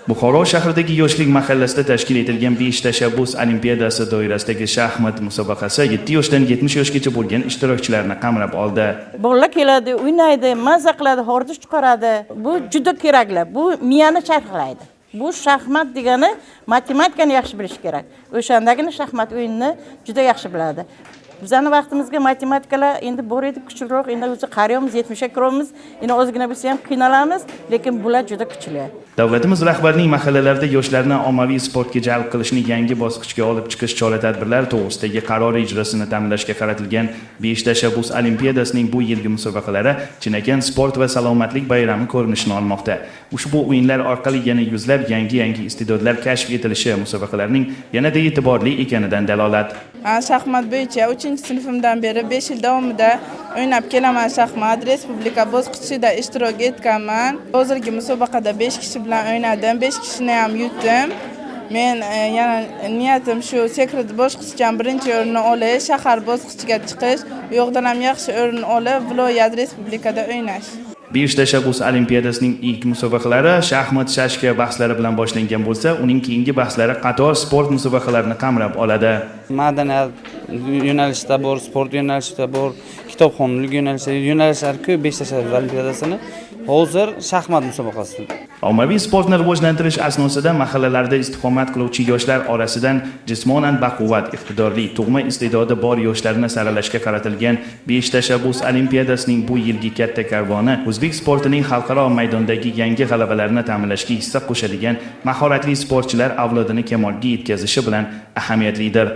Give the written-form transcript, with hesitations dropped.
Buxoro shahridagi yoshlik mahallasida tashkil etilgan 5 tashabbus olimpiadasi doirasidagi shaxmat musobaqasi 7 yoshdan 70 yoshgacha bo'lgan ishtirokchilarni qamrab oldi. Bolalar keladi, o'ynaydi, mazza qiladi, hordiq chiqaradi. Bu juda kerakli. Bu miyani charxlaydi. Bu shaxmat degani matematikani yaxshi bilish kerak. O'shandagina shaxmat o'yinini juda yaxshi biladi. Bizning vaqtimizga matematikalar endi bor edi, kuchliroq, endi o'zi qaraymiz, 70 ga kiramiz, endi ozgina bo'lsa ham qiynalamiz, lekin bular juda kuchli. Davlatimiz rahbarining mahallalarda yoshlarni ommaviy sportga jalb qilishni yangi bosqichga olib chiqish chora-tadbirlar to'g'risidagi qaror ijrosini ta'minlashga qaratilgan 5 tashabbus olimpiadasining bu yilgi musobaqalari chinakam sport va salomatlik bayrami ko'rinishini olmoqda. Ushbu o'yinlar orqali yana yuzlab yangi iste'dodlar kashf etilishi musobaqalarning yanada e'tiborli ekanidan dalolat. Shaxmat bo'yicha 3-sinfimdan beri 5 yil davomida o'ynab kelaman shaxmat. Respublika bosqichida ishtirok etganman. Hozirgi musobaqada 5 kishi bilan o'ynadim, 5 kishini ham yutdim. Men yana niyatim shu sekret bosqichdan birinchi o'rinni olish, shahar bosqichiga chiqish, u yoqdan ham yaxshi o'rin olib, viloyat respublikada o'ynash. 5 tashabbus olimpiadasining ilk musobaqalari shaxmat shashka bahslari bilan boshlangan bo'lsa, uning keyingi bahslari qator sport musobaqalarini qamrab oladi. Madaniyat yo'nalishida bor, sport yo'nalishida bor, kitobxonlik yo'nalishlari ko'p 5 tashabbus olimpiadasini hozir shaxmat musobaqasi. Ommaviy sportni rivojlantirish asnosida mahallalarda istiqomat qiluvchi yoshlar orasidan jismonan baquvvat, iqtidorli, tug'ma iste'dodi bor yoshlarni saralashga qaratilgan 5 tashabbus olimpiadasining bu yilgi katta karvoni o'zbek sportining xalqaro maydondagi yangi g'alabalarini ta'minlashga hissa qo'shadigan mahoratli sportchilar avlodini kamolga yetkazishi bilan ahamiyatlidir.